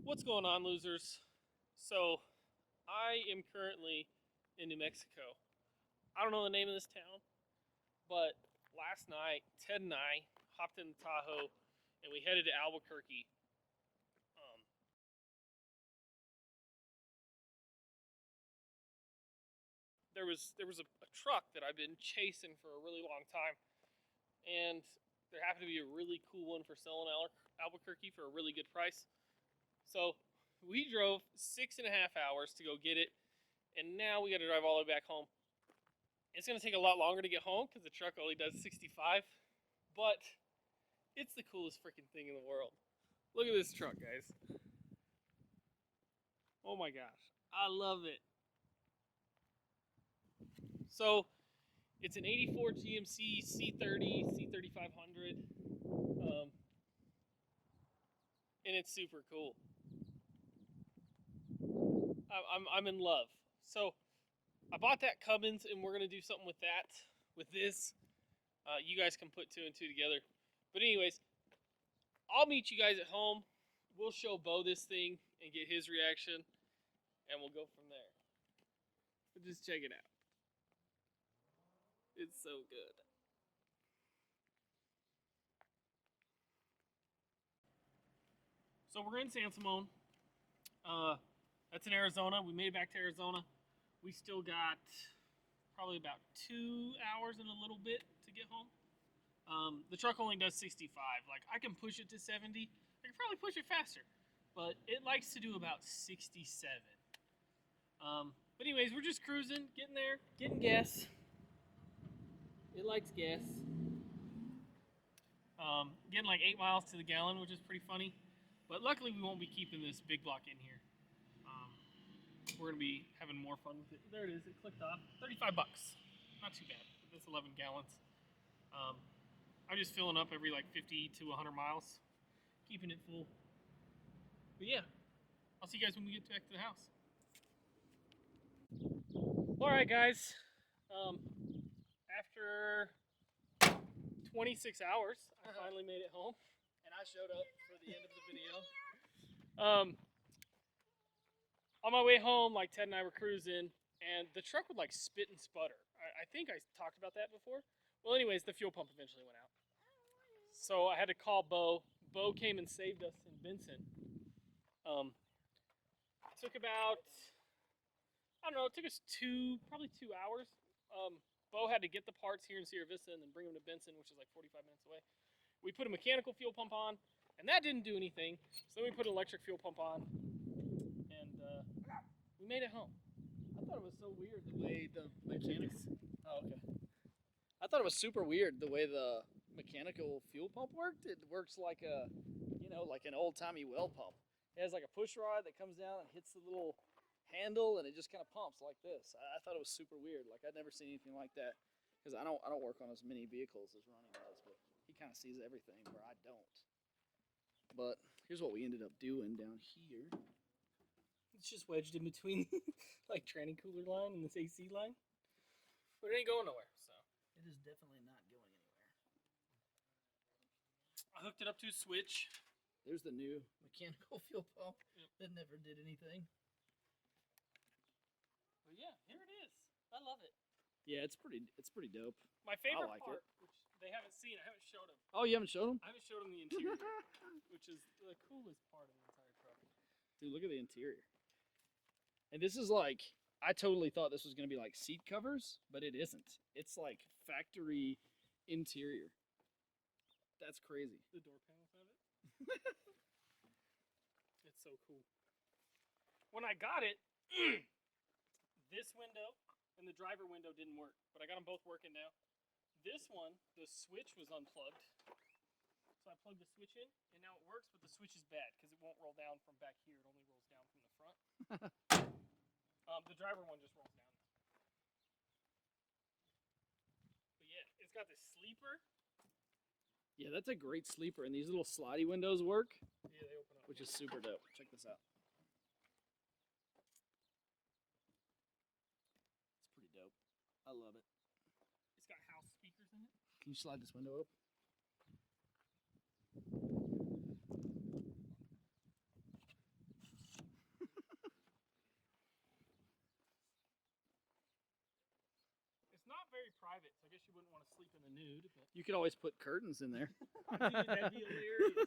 What's going on, losers? So, I am currently in New Mexico. I don't know the name of this town, but last night, Ted and I hopped in the Tahoe and we headed to Albuquerque. Um, there was a truck that I've been chasing for a really long time, and there happened to be a really cool one for selling Albuquerque for a really good price. So, we drove 6.5 hours to go get it, and now we got to drive all the way back home. It's going to take a lot longer to get home because the truck only does 65, but it's the coolest freaking thing in the world. Look at this truck, guys. Oh my gosh. I love it. So, it's an 84 GMC C30, C3500, and it's super cool. I'm in love. So, I bought that Cummins, and we're going to do something with that, with this. You guys can put two and two together. But anyways, I'll meet you guys at home. We'll show Bo this thing and get his reaction, and we'll go from there. But just check it out. It's so good. So we're in San Simon. That's in Arizona. We made it back to Arizona. We still got probably about 2 hours and a little bit to get home. The truck only does 65. Like, I can push it to 70. I can probably push it faster, but it likes to do about 67. But anyways, we're just cruising, getting there, getting gas. It likes gas. Getting like 8 miles to the gallon, which is pretty funny. But luckily, we won't be keeping this big block in here. We're gonna be having more fun with it. There it is. It clicked off. 35 bucks. Not too bad. That's 11 gallons. I'm just filling up every like 50 to 100 miles, keeping it full. But yeah, I'll see you guys when we get back to the house. All right, guys. After 26 hours, I finally made it home. And I showed up for the end of the video. On my way home, like Ted and I were cruising, and the truck would like spit and sputter. I think I talked about that before. Well, anyways, the fuel pump eventually went out. So I had to call Bo. Bo came and saved us in Benson. It took about, I don't know, it took us probably 2 hours. Bo had to get the parts here in Sierra Vista and then bring them to Benson, which is like 45 minutes away. We put a mechanical fuel pump on, and that didn't do anything. So then we put an electric fuel pump on, and we made it home. I thought it was so weird the way the mechanics. Oh, okay. I thought it was super weird the way the mechanical fuel pump worked. It works like a, like an old timey well pump. It has like a push rod that comes down and hits the little handle, and it just kind of pumps like this. I thought it was super weird. Like I'd never seen anything like that because I don't work on as many vehicles as Ronnie does, but he kind of sees everything where I don't. But here's what we ended up doing down here. It's just wedged in between, like tranny cooler line and this AC line, but it ain't going nowhere. So it is definitely not going anywhere. I hooked it up to a switch. There's the new mechanical fuel pump that never did anything. But yeah, here it is. I love it. Yeah, it's pretty dope. My favorite like part, it. which they haven't seen, I haven't showed them. Oh, you haven't showed them? I haven't showed them the interior, which is the coolest part of the entire truck. Dude, look at the interior. And this is like, I totally thought this was going to be like seat covers, but it isn't. It's like factory interior. That's crazy. The door panels have it. It's so cool. When I got it, this window and the driver window didn't work, but I got them both working now. This one, the switch was unplugged. So I plugged the switch in, and now it works, but the switch is bad because it won't roll down from back here. It only rolls down from the front. The driver one just rolls down. But yeah, it's got this sleeper. Yeah, that's a great sleeper, and these little slidey windows work. Yeah, they open up. Which is super dope. Check this out. It's pretty dope. I love it. It's got house speakers in it. Can you slide this window up? so I guess you wouldn't want to sleep in the nude. But You could always put curtains in there. dude, that'd be hilarious.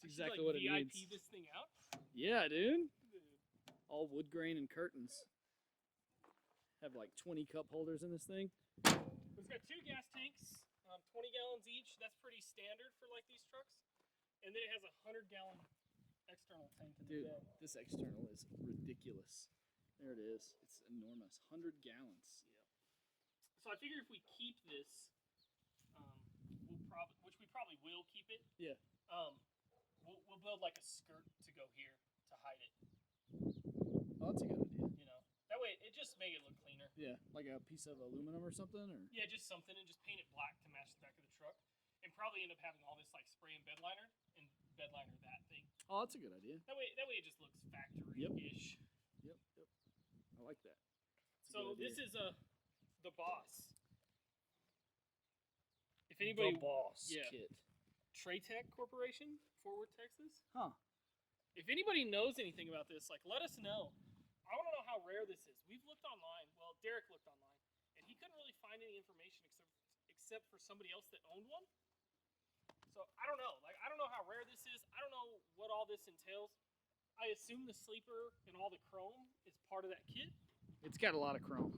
It's exactly what it VIP needs. this thing out. Yeah, dude. Dude. All wood grain and curtains. Have like 20 cup holders in this thing. It's got 2 gas tanks, 20 gallons each. That's pretty standard for like these trucks. And then it has a 100-gallon external tank in the Dude, bed. this external is ridiculous. There it is. It's enormous. 100 gallons. So I figure if we keep this, which we probably will keep it. Yeah. We'll build like a skirt to go here to hide it. Oh, that's a good idea. You know, that way it just make it look cleaner. Yeah, like a piece of aluminum or something, or Yeah, just something, and just paint it black to match the back of the truck, and probably end up having all this like spray and bed liner that thing. oh, that's a good idea. That way it just looks factory-ish. Yep. I like that. That's a So good this idea. is the boss. If anybody, the boss yeah. kit. Traytech Corporation, Fort Worth, Texas. Huh? If anybody knows anything about this, like, let us know. I want to know how rare this is. We've looked online. Well, Derek looked online, and he couldn't really find any information except for somebody else that owned one. So I don't know. Like, I don't know how rare this is. I don't know what all this entails. I assume the sleeper and all the chrome is part of that kit. It's got a lot of chrome.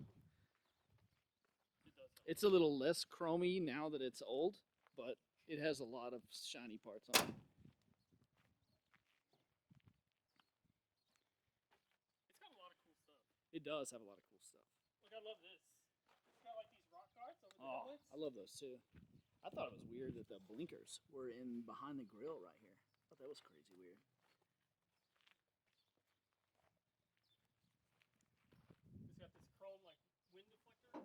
It does. It's a little less chromy now that it's old, but it has a lot of shiny parts on it. It's got a lot of cool stuff. It does have a lot of cool stuff. Like, I love this. It's got like these rock guards over the Oh, headlights. I love those too. I thought it was weird that the blinkers were in behind the grill right here. I thought that was crazy weird. It's got this chrome like wind deflector.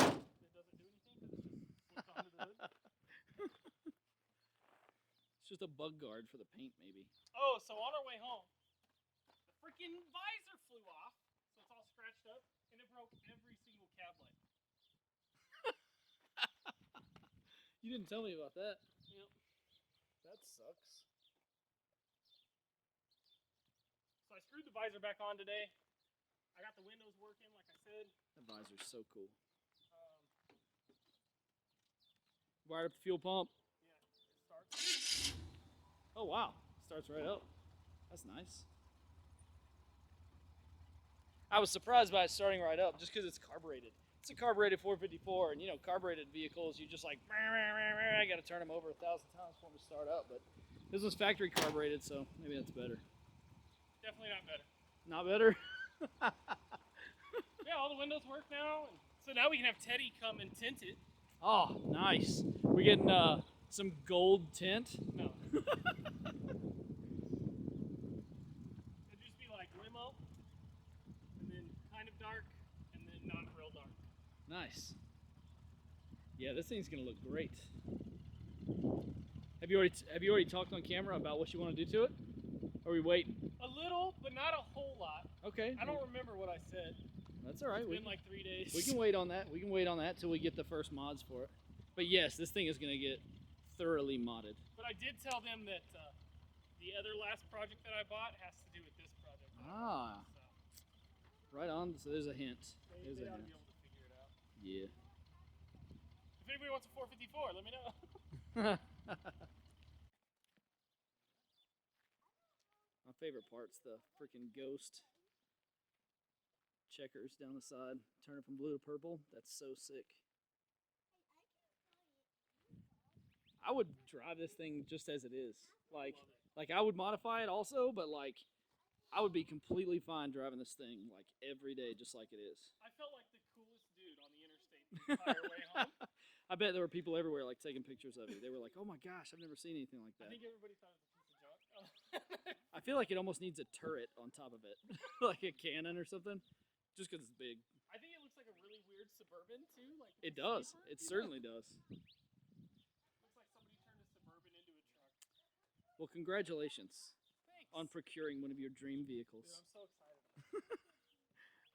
It doesn't do anything because it's just slipped onto the hood. It's just a bug guard for the paint, maybe. Oh, so on our way home, the freaking visor flew off, so it's all scratched up, and it broke every single cab light. You didn't tell me about that. Yep. That sucks. So I screwed the visor back on today. I got the windows working, like I said. That visor's so cool. Um, Wired up the fuel pump. yeah, it starts. Oh wow, starts right up. That's nice. I was surprised by it starting right up just because it's carbureted. It's a carbureted 454, and you know, carbureted vehicles, you just like, I got to turn them over 1,000 times for them to start up. But this was factory carbureted, so maybe that's better. Definitely not better. Not better? Yeah, all the windows work now, and so now we can have Teddy come and tint it. Oh, nice. We're getting some gold tint. No. It'd just be like limo, and then kind of dark, and then not real dark. Nice. Yeah, this thing's gonna look great. Have you already talked on camera about what you want to do to it? Or are we waiting? A little, but not a whole lot. Okay. I don't remember what I said. That's all right. It's been like 3 days. We can wait on that. We can wait on that till we get the first mods for it. But yes, this thing is gonna get thoroughly modded. But I did tell them that the other last project that I bought has to do with this project. that I Ah. bought, so Right on. So there's a hint. they There's a ought to hint. be able to figure it out. Yeah. If anybody wants a 454, let me know. My favorite part's the freaking ghost checkers down the side. Turn it from blue to purple. That's so sick. I would drive this thing just as it is. Like I would modify it also, but like I would be completely fine driving this thing like every day just like it is. I felt like the coolest dude on the interstate the entire way home. I bet there were people everywhere like taking pictures of it. They were like, "Oh my gosh, I've never seen anything like I that." think everybody thought it was a piece of junk. I feel like it almost needs a turret on top of it, like a cannon or something, just because it's big. I think it looks like a really weird Suburban too. Like It the does. sleeper, It you know? certainly does. Looks like somebody turned a Suburban into a truck. Well, congratulations Thanks. on procuring one of your dream Dude, vehicles. I'm so excited.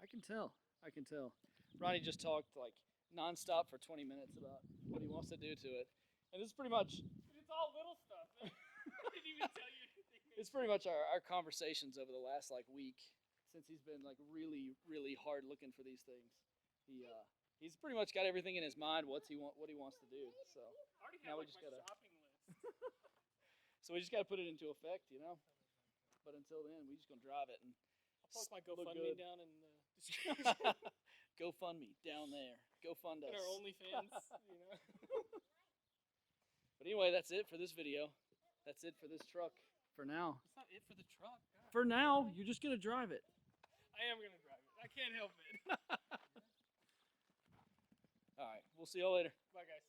I can tell. I can tell. Ronnie just talked like nonstop for 20 minutes about what he wants to do to it, and this is pretty much. It's all little stuff. I didn't even tell you anything. It's pretty much our conversations over the last like week since he's been like really hard looking for these things. He He's pretty much got everything in his mind what he wants to do. So I already Now have we like just my gotta- shopping list. we just got to put it into effect, you know. But until then, we just gonna drive it and I'll post my look GoFundMe good. down in the description. GoFundMe down there. Go fund us. And our OnlyFans, you know. But anyway, that's it for this video. That's it for this truck for now. That's not it for the truck. God. For now, you're just gonna drive it. I am gonna drive it. I can't help it. All right, we'll see y'all later. Bye, guys.